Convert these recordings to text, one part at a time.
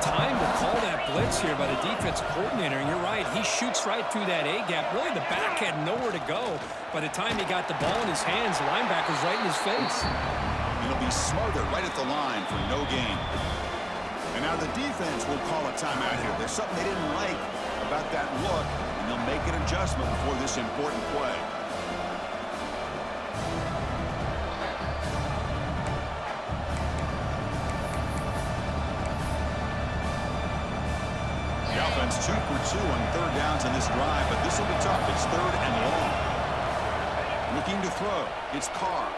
time to call that blitz here by the defensive coordinator, and you're right, he shoots right through that A-gap. Really, the back had nowhere to go. By the time he got the ball in his hands, the linebacker's right in his face. It'll be Smothers right at the line for no gain. And now the defense will call a timeout here. There's something they didn't like about that look, and they'll make an adjustment before this important play. The offense 2 for 2 on third downs in this drive, but this will be tough. It's third and long. Looking to throw. It's Carr.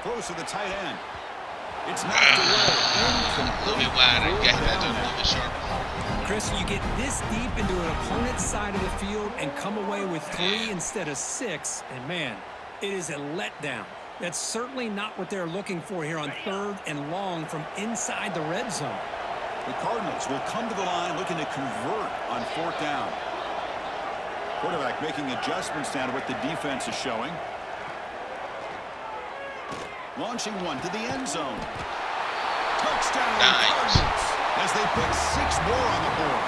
Throws to the tight end. It's knocked away. A little bit wider. You got that a little bit sharper. Chris, you get this deep into an opponent's side of the field and come away with 3 instead of 6, and man, it is a letdown. That's certainly not what they're looking for here on third and long from inside the red zone. The Cardinals will come to the line looking to convert on fourth down. Quarterback making adjustments now to what the defense is showing. Launching one to the end zone. Touchdown Cardinals as they put 6 more on the board.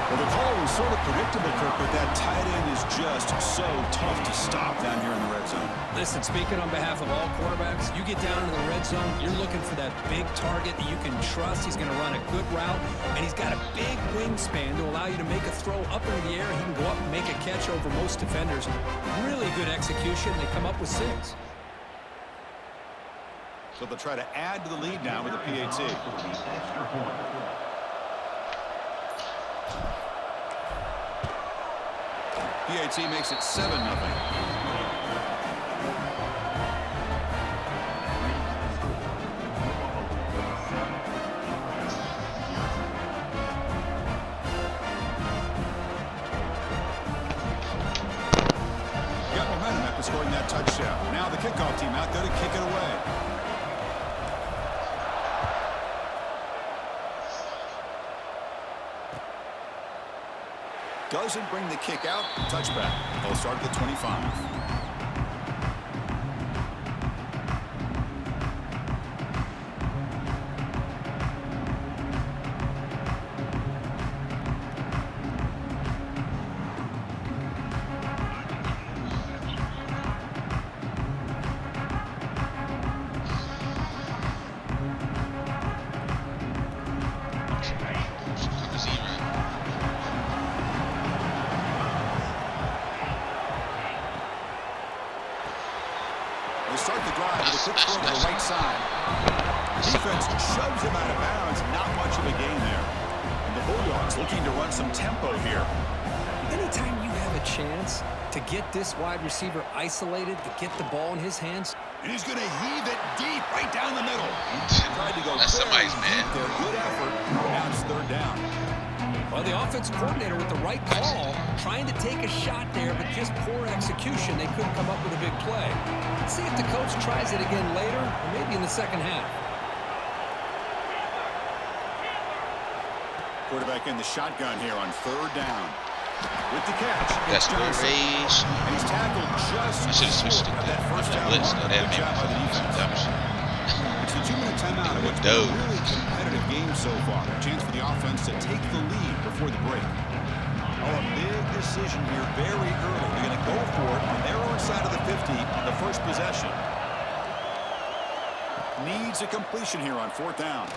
Well, the call was sort of predictable, Kirk, but that tight end is just so tough to stop down here in the red zone. Listen, speaking on behalf of all quarterbacks, you get down into the red zone, you're looking for that big target that you can trust. He's going to run a good route, and he's got a big wingspan to allow you to make a throw up into the air. He can go up and make a catch over most defenders. Really good execution. They come up with 6. So they'll try to add to the lead now with the PAT. PAT makes it 7-0. Got momentum after scoring that touchdown. Now the kickoff team out there to kick it away. Doesn't bring the kick out. Touchback. They'll start at the 25. Start the drive with a quick throw to the right side. Defense shoves him out of bounds. Not much of a gain there. And the Bulldogs looking to run some tempo here. Anytime you have a chance to get this wide receiver isolated, to get the ball in his hands. And he's going to heave it deep right down the middle. Tried to go That's somebody's man. Their good effort. Now it's third down. Well, the offensive coordinator with the right call, trying to take a shot there, but just poor execution. They couldn't come up with a big play. Let's see if the coach tries it again later, or maybe in the second half. Quarterback in the shotgun here on third down. With the catch. That's good range. And he's tackled just I should have switched it to that first down. blitz. No, that Good job by the defense. It's the 2-minute timeout of what's been a really competitive game so far. A chance for the offense to take the lead before the break. Oh, a big decision here very early. They're going to go for it on their own side of the 50 on the first possession. Needs a completion here on fourth down.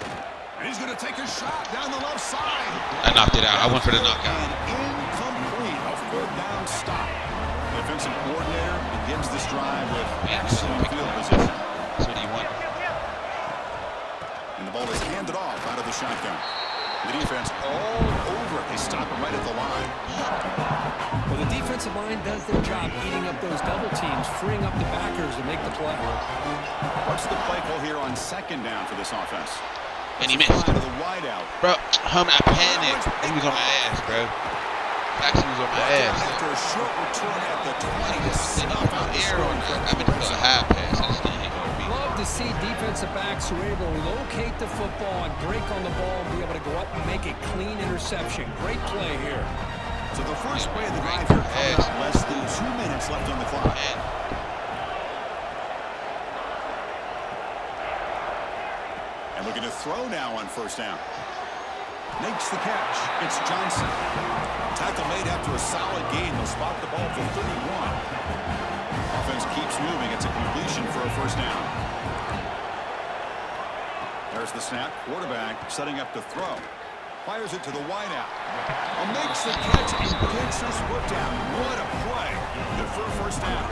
And he's going to take a shot down the left side. I knocked it out. I went for the knockout. And incomplete. A fourth down stop. Defensive coordinator begins this drive with excellent field position. That's what you want. And the ball is handed off out of the shotgun. The defense all over it. They stop it right at the line. Well, the defensive line does their job eating up those double teams, freeing up the backers to make the play. What's the play call here on second down for this offense? And he missed. To the wide out. Bro, I panicked. He was on my ass, bro. Actually, he was on my ass. After a short return at the 20 to snuff out the Air on that. I meant to throw a high pass. I just didn't hit it. Love to see defensive backs who are able to locate the football and break on the ball and be able to go up and make a clean interception. Great play here. So the first play of the drive here comes up less than 2 minutes left on the clock. And looking to throw now on first down. Makes the catch. It's Johnson. Tackle made after a solid gain. They'll spot the ball for 31. Offense keeps moving. It's a completion for a first down. There's the snap. Quarterback setting up to throw. Fires it to the wideout. Makes the catch and gets his foot down. What a play. Good for a first down.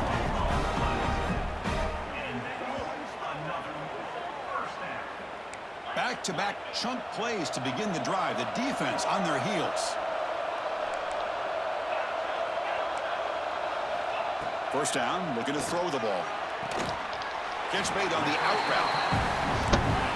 Back-to-back chunk plays to begin the drive. The defense on their heels. First down, looking to throw the ball. Catch made on the out route.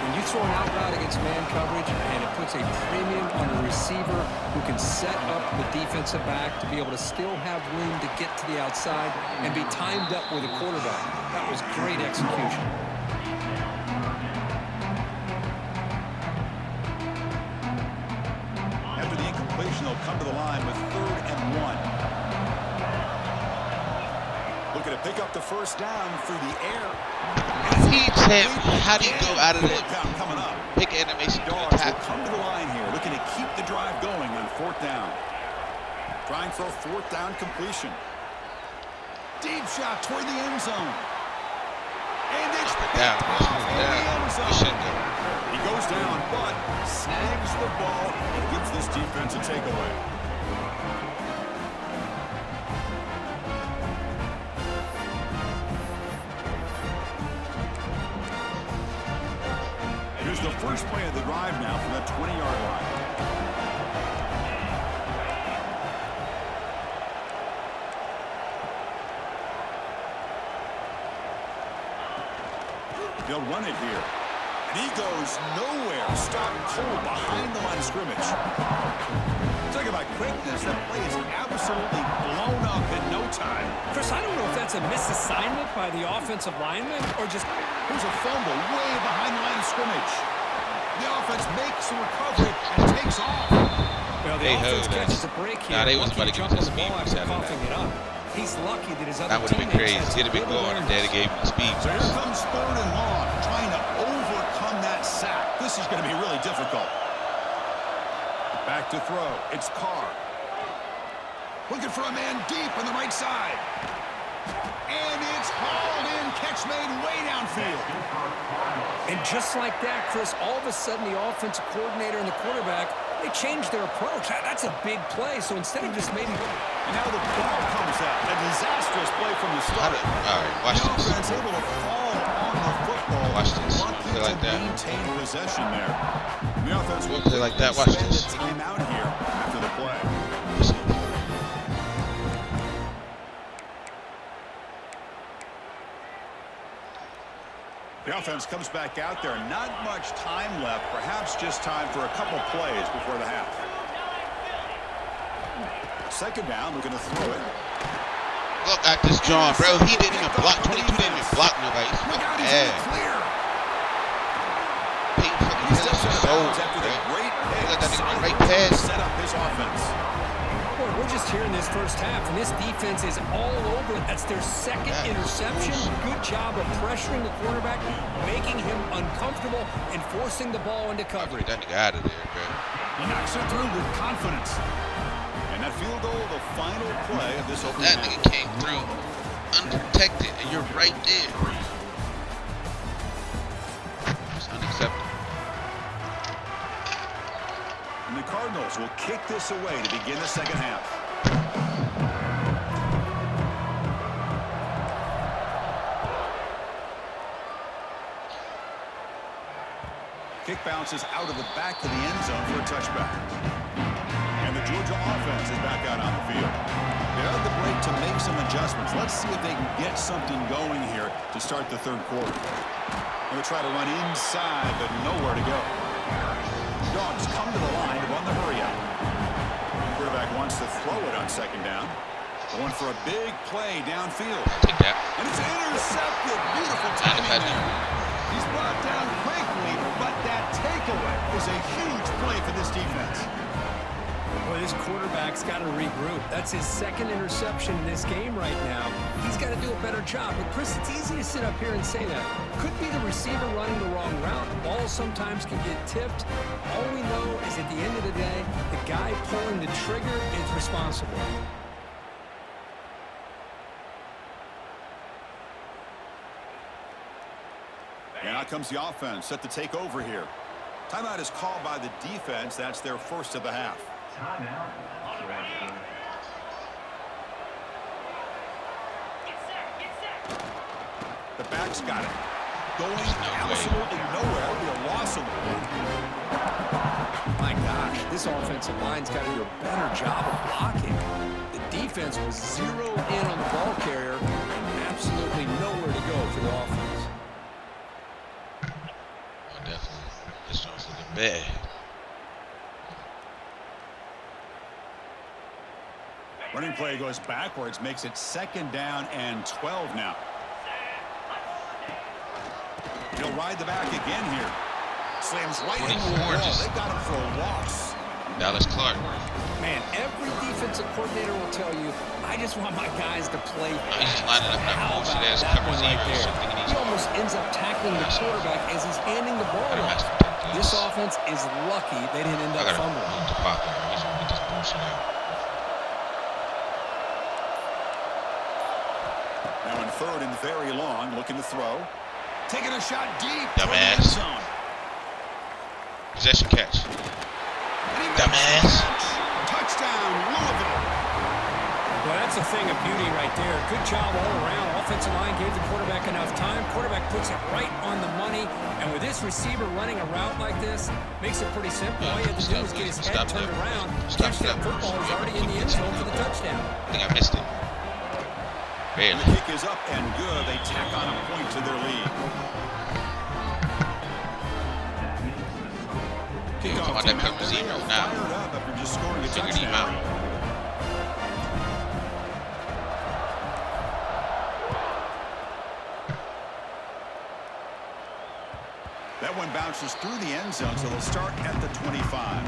When you throw an out route against man coverage, and it puts a premium on a receiver who can set up the defensive back to be able to still have room to get to the outside and be timed up with a quarterback. That was great execution. After the incompletion, they'll come to the line with 3rd and 1. Looking to pick up the first down through the air. He's him. How do you go out of it? Coming up. Pick animation. Dogs will come to the line here, looking to keep the drive going on 4th down. Trying for a 4th down completion. Deep shot toward the end zone. And it's down. He goes down, but snags the ball and gives this defense a takeaway. Here's the first play of the drive now from the 20-yard line. They'll run it here. And he goes nowhere. Stop cold behind the line of scrimmage. Talk about quickness. That play is absolutely blown up in no time. Chris, I don't know if that's a misassignment by the offensive lineman or just... Here's a fumble way behind the line of scrimmage. The offense makes the recovery and takes off. Well, the offense catches a break here. Nah, they wasn't about to give him the speed after coughing it up. He's lucky that his other that would have been crazy. He'd have been going if they gave him the speed. So here comes 3rd and long, trying to overcome that sack. This is going to be really difficult. Back to throw. It's Carr. Looking for a man deep on the right side. And it's hauled in. Catch made way downfield. And just like that, Chris, all of a sudden the offensive coordinator and the quarterback, they changed their approach. That's a big play. So instead of just maybe... And now the ball comes out. A disastrous play from the start. All right, watch the this. offense able to fall on the football. Watch this. Lucky Play like to that. maintain possession there. The offense will play like that. Watch this. Time out here after the play. The offense comes back out there. Not much time left. Perhaps just time for a couple plays before the half. 2nd down. We're going to throw it. Look at this John, bro. He didn't even block. 22 didn't even block nobody. He's fucking ass. Peyton fucking Hillis is so after the great look at that nigga right pass. Set up his offense. Boy, we're just here in this first half, and this defense is all over it. That's their 2nd interception. Good job of pressuring the quarterback, making him uncomfortable, and forcing the ball into coverage. That nigga out of there, bro. He knocks it through with confidence. And that field goal, the final play of this opening That half. nigga came through unprotected, and you're right there. It's unacceptable. And the Cardinals will kick this away to begin the 2nd half. Kick bounces out of the back of the end zone for a touchback. And the Georgia offense is back out on the field. They had the break to make some adjustments. Let's see if they can get something going here to start the 3rd quarter. They'll try to run inside, but nowhere to go. Dogs come to the line to run the hurry out. Quarterback wants to throw it on 2nd down. Going for a big play downfield. Take that. And it's intercepted. Beautiful timing there. He's brought down quickly, but that takeaway is a huge play for this defense. Boy, this quarterback's got to regroup. That's his second interception in this game right now. He's got to do a better job. But, Chris, it's easy to sit up here and say that. Could be the receiver running the wrong route. The ball sometimes can get tipped. All we know is at the end of the day, the guy pulling the trigger is responsible. And out comes the offense set to take over here. Timeout is called by the defense. That's their first of the half. Timeout. The back's got it. Going absolutely nowhere. It'll be a loss of the ball. My gosh, this offensive line's got to do a better job of blocking. The defense was zeroed in on the ball carrier and absolutely nowhere to go for the offense. Oh, definitely. This one's looking bad. Running play goes backwards, makes it 2nd down and 12 now. He'll ride the back again here. Slams right into the wall. They got him for a loss. Dallas Clark. Man, every defensive coordinator will tell you, I just want my guys to play. He's just lining up that How bullshit about ass that cover one zero right or there? something. He almost ends up tackling the quarterback as he's handing the ball off. This offense is lucky they didn't end up fumbling. I gotta move the pocket. He's gonna get this bullshit out. Now in 3rd and very long, looking to throw. Taking a shot deep. Dumbass. Possession catch. Dumbass. Touchdown, Louisville. Well, that's a thing of beauty right there. Good job all around. Offensive line gave the quarterback enough time. Quarterback puts it right on the money. And with this receiver running a route like this, makes it pretty simple. All you have to do is get his head turned around. Catch that football is already in the end zone for the touchdown. I think I missed it. Barely. The kick is up and good. They tack on a point to their lead. Come on, that cover zero now. Fired up after just scoring a Figured him touchdown. out. That one bounces through the end zone, so they'll start at the 25.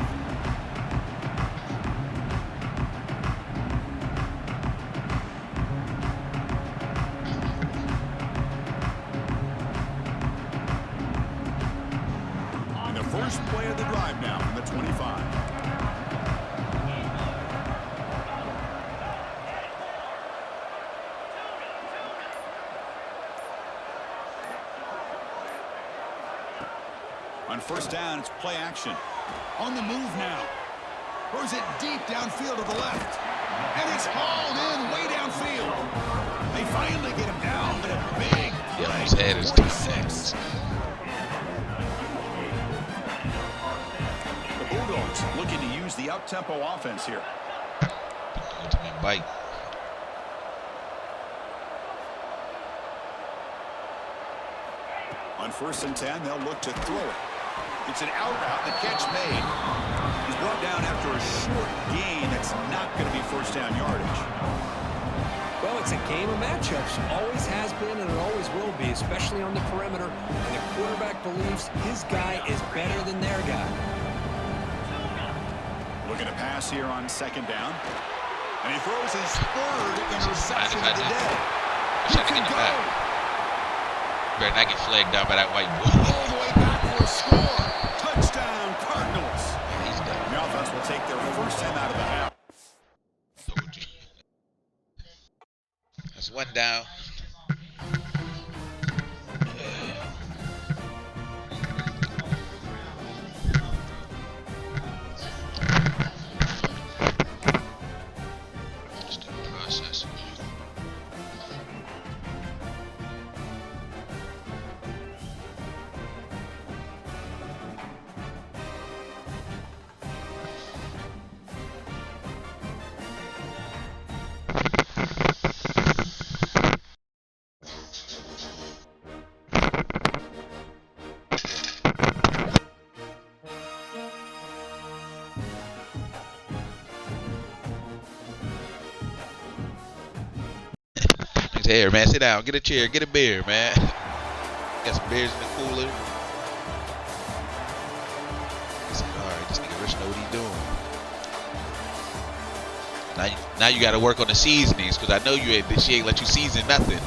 And the first play of the drive now from the 25. On 1st down, it's play action. On the move now. Throws it deep downfield to the left. And it's hauled in way downfield. They finally get him down, but a big play. Yeah, his head is 46. The Bulldogs looking to use the up-tempo offense here. Ultimate bite. On 1st and 10, they'll look to throw it. It's an out route, the catch made. He's brought down after a short gain. That's not going to be 1st down yardage. Well, it's a game of matchups. Always has been and it always will be, especially on the perimeter. And the quarterback believes his guy is better than their guy. Looking to pass here on 2nd down. And he throws his 3rd interception of the day. Wish I could get him back. Better not get flagged down by that white boy. All the way back for a score. Touchdown, Cardinals. He's done. The offense will take their first 10 out of the half. Told you. That's 1 down. Still processing. Here, man, sit down, get a chair, get a beer, man. Got some beers in the cooler. Alright, this nigga Rich know what he doing. Now you got to work on the seasonings because I know she ain't let you season nothing.